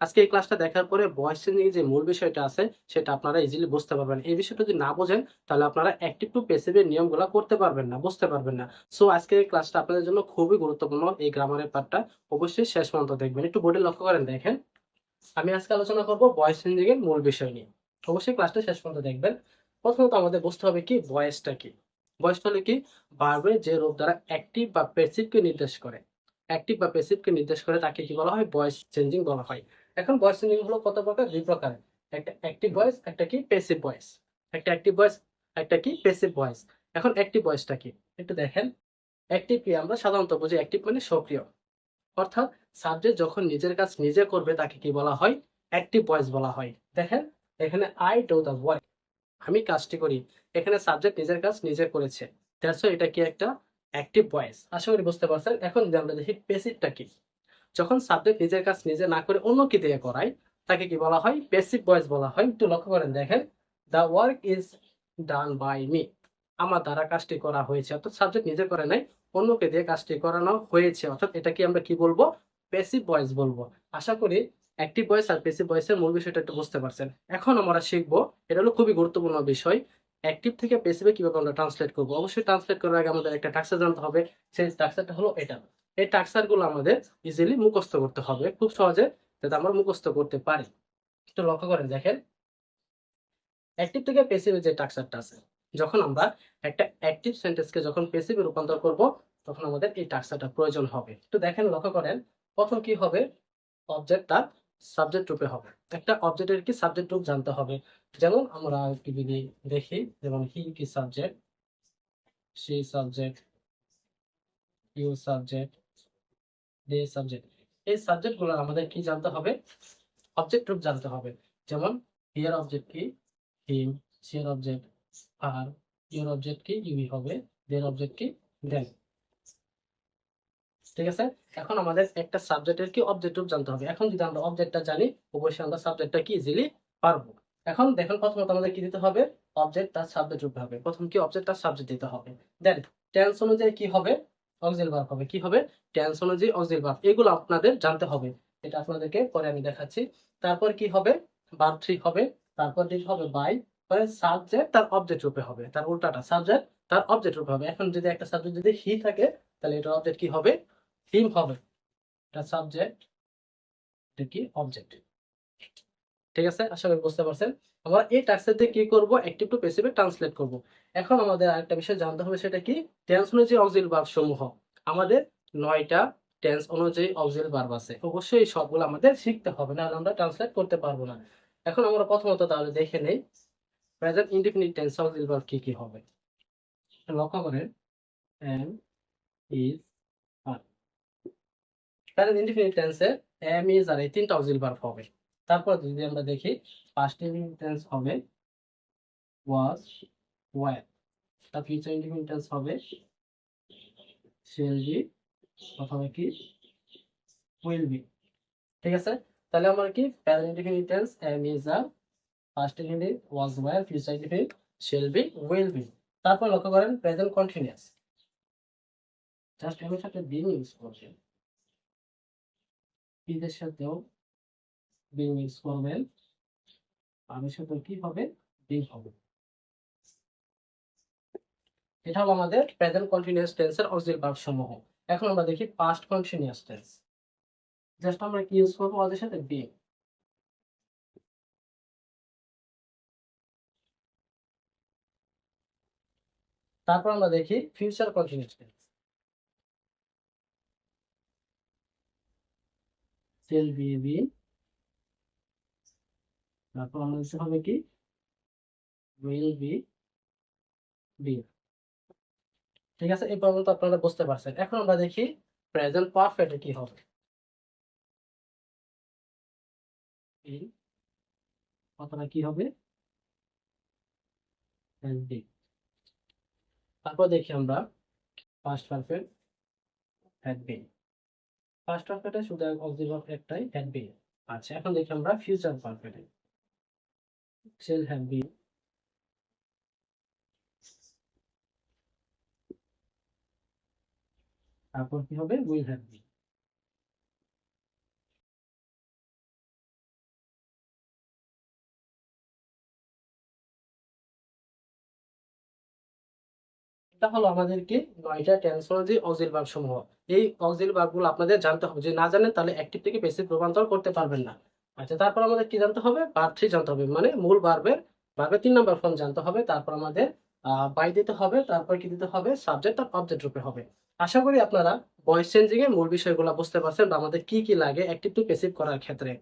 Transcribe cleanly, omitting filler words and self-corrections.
আজকে এই ক্লাসটা দেখার পরে ভয়েস চেঞ্জিং এর যে মূল বিষয়টা আছে সেটা আপনারা ইজিলি বুঝতে পারবেন। এই বিষয়টা যদি না বোঝেন তাহলে আপনারা অ্যাক্টিভ টু প্যাসিভ এর নিয়মগুলা করতে পারবেন না, বুঝতে পারবেন না। সো আজকের এই ক্লাসটা আপনাদের জন্য খুবই গুরুত্বপূর্ণ। এই গ্রামারের পার্টটা অবশ্যই শেষ পর্যন্ত দেখবেন। একটু বোর্ডে লক্ষ্য করেন, দেখেন। আমি আজকে আলোচনা করব ভয়েস চেঞ্জিং এর মূল বিষয় নিয়ে। অবশ্যই ক্লাসটা শেষ পর্যন্ত দেখবেন। প্রথমত আমাদের বুঝতে হবে কি ভয়েসটা কি। ভয়েসটা হলো কি ভার্বের যে রূপ দ্বারা অ্যাক্টিভ বা প্যাসিভকে নির্দেশ করে। অ্যাক্টিভ বা প্যাসিভকে নির্দেশ করে তাকে কি বলা হয়? ভয়েস চেঞ্জিং বলা হয়। এখন ভয়েস চেঞ্জিং হলো কত প্রকার? দুই প্রকার। একটা অ্যাক্টিভ ভয়েস, একটা কি প্যাসিভ ভয়েস। একটা অ্যাক্টিভ ভয়েস, একটা কি প্যাসিভ ভয়েস। এখন অ্যাক্টিভ ভয়েসটা কি একটু দেখেন। অ্যাক্টিভ কি আমরা সাধারণত বুঝি? অ্যাক্টিভ মানে সক্রিয়। অর্থাৎ সাবজেক্ট যখন নিজের কাজ নিজে করবে তাকে কি বলা হয়? অ্যাক্টিভ ভয়েস বলা হয়। দেখেন এখানে আই ডু দ্য ওয়ার্ক, আমি কাজটি করি। এখানে সাবজেক্ট নিজের কাজ নিজে করেছে, দ্যাটস হোয়াই এটা কি একটা অ্যাক্টিভ ভয়েস। আশা করি বুঝতে পারছেন। এখন যদি আমরা দেখি প্যাসিভটা কি, যখন সাবজেক্ট নিজের কাজ নিজে না করে অন্য কি দিয়ে করায় তাকে কি বলা হয়? প্যাসিভ ভয়েস বলা হয়। একটু লক্ষ্য করেন, দেখেন the work is done by me, আমার দ্বারা কাজটি করা হয়েছে। অর্থাৎ সাবজেক্ট নিজে করে নাই, অন্যকে দিয়ে কাজটি করানো হয়েছে। অর্থাৎ এটা কি আমরা কি বলবো? প্যাসিভ ভয়েস বলবো। আশা করি অ্যাক্টিভ ভয়েস আর প্যাসিভ ভয়েসের মূল বিষয়টা একটু বুঝতে পারছেন। এখন আমরা শিখবো, এটা হলো খুবই গুরুত্বপূর্ণ বিষয়, অ্যাক্টিভ থেকে প্যাসিভে কিভাবে আমরা ট্রান্সলেট করবো। অবশ্যই ট্রান্সলেট করার আগে আমাদের একটা টাক্সার জানতে হবে। সেই টাক্সারটা হলো এটা। এই টাক্সার গুলো আমাদের ইজিলি মুখস্থ করতে হবে খুব সহজে, যাতে আমরা মুখস্থ করতে পারি। একটু লক্ষ্য করেন, দেখেন অ্যাক্টিভ থেকে প্যাসিভে যে টাক্সারটা আছে, যখন আমরা একটা অ্যাক্টিভ সেন্টেন্সকে যখন প্যাসিভে রূপান্তর করব তখন আমাদের এই টাক্সারটা প্রয়োজন হবে। একটু দেখেন, লক্ষ্য করেন। প্রথম কি হবে? অবজেক্ট তার সাবজেক্ট রূপে হবে। একটা অবজেক্টের কি সাবজেক্ট রূপ জানতে হবে। যেমন আমরা একটু যদি দেখি, যেমন হি কি subject, she subject, you subject, they subject. এই সাবজেক্ট গুলো আমাদের কি জানতে হবে? অবজেক্ট রূপ জানতে হবে। যেমন হিয়ার অবজেক্ট কি? হিম। সিয়ার অবজেক্ট আর। ইউর অবজেক্ট কি? ইউই হবে। দের অবজেক্ট কি? দেন। ঠিক আছে। এখন আমাদের একটা সাবজেক্টের কি অবজেক্ট রূপ জানতে হবে। এখন যদি আমরা অবজেক্টটা জানি, অবশ্যই আমরা সাবজেক্টটা কি ইজিলি পারবো। এখন দেখেন, প্রথমত আমাদের কি দিতে হবে? অবজেক্ট তার সাবজেক্ট রূপ হবে। প্রথম কি অবজেক্ট তার সাবজেক্ট দিতে হবে। দেন টেন্স অনুযায়ী কি হবে? অক্সিলারি ভার্ব হবে। কি হবে? টেন্স অনুযায়ী অক্সিলারি ভার্ব। এগুলো আপনাদের জানতে হবে। এটা আপনাদেরকে পরে আমি দেখাচ্ছি। তারপর কি হবে? ভার্ব 3 হবে। তারপর দিতে হবে বাই। পরে সাবজেক্ট তার অবজেক্ট রূপে হবে। তার উল্টাটা, সাবজেক্ট তার অবজেক্ট রূপে হবে। এখন যদি একটা সাবজেক্ট যদি হি থাকে তাহলে এটা অবজেক্ট কি হবে? হিম হবে। এটা সাবজেক্ট, এটা কি অবজেক্ট। ঠিক আছে, আশা করি বুঝতে পারছেন। আমরা এই টাস্কের দিয়ে কি করব? অ্যাক্টিভ টু প্যাসিভে ট্রান্সলেট করব। এখন আমাদের আরেকটা বিষয় জানতে হবে, সেটা কি? টেন্স অনুযায়ী অক্সিলারি ভার্ব সমূহ। আমাদের 9টা টেন্স অনুযায়ী অক্সিলারি ভার্ব আছে। অবশ্যই সবগুলো আমাদের শিখতে হবে, না আমরা ট্রান্সলেট করতে পারবো না। এখন আমরা প্রথমত তাহলে দেখে নেই present indefinite tense auxiliary verb কি কি হবে। লক্ষ্য করেন, am, is, are. Present indefinite টেন্সে এম, ইজ আর এই তিনটা অক্সিলারি ভার্ব হবে। তারপর যদি আমরা দেখি পাস্ট ইনডিফিনিট টেন্স হবে ওয়াজ, ওয়্যার। তার ফিউচার ইনডিফিনিট টেন্স হবে শ্যাল বি অথবা কি উইল বি। ঠিক আছে। তাহলে আমরা কি present indefinite tense am, is are, past indefinite was, were, future indefinite shall be, will be. তারপর লক্ষ্য করেন প্রেজেন্ট কন্টিনিউয়াস, জাস্ট এর সাথে বিং ইউজ করবেন, ইজের সাথেও বিং ইউজ করবেন, আর এর সাথে কি হবে? বিং হবে। এটা হলো আমাদের প্রেজেন্ট কন্টিনিউয়াস টেন্সের অক্সিলারি ভার্ব সমূহ। এখন আমরা দেখি পাস্ট কন্টিনিউয়াস টেন্স, জাস্ট আমরা কি ইউজ করবো? ওদের সাথে বিং। তারপর আমরা দেখি future continuous tense, shall be be. তারপর আমরা দিতে হবে কি? Will be be. ঠিক আছে, এই পর্যন্ত আপনারা বুঝতে পারছেন। এখন আমরা দেখি প্রেজেন্ট পারফেক্টে কি হবে। এই কথাটা কি হবে? বি। তারপর দেখি আমরা past perfect, had been. Past পারফেক্টে শুধু অক্সিলারি ভার্ব একটাই, হ্যাড বিন। আচ্ছা, এখন দেখি আমরা ফিউচার পারফেক্টে শেল হ্যাভ বিন। তারপর কি হবে? Will have been. এটা হলো আমাদের কি 9টা টেন্সোলজি অক্সিল ভার্ব সমূহ। এই অক্সিল ভার্বগুলো আপনাদের জানতে হবে। যদি না জানেন তাহলে অ্যাক্টিভ থেকে প্যাসিভ রূপান্তর করতে পারবেন না। আচ্ছা, তারপর আমাদের কি জানতে হবে? ভার্ব 3 জানতে হবে। মানে মূল ভার্বের 3 নাম্বার ফর্ম জানতে হবে। তারপর আমাদের বাই দিতে হবে। তারপর কি দিতে হবে? সাবজেক্ট আর অবজেক্ট রূপে হবে। আশা করি আপনারা ভয়েস চেঞ্জিং এর মূল বিষয়গুলো বুঝতে পারছেন বা আমাদের কি লাগে অ্যাক্টিভ টু প্যাসিভ করার ক্ষেত্রে।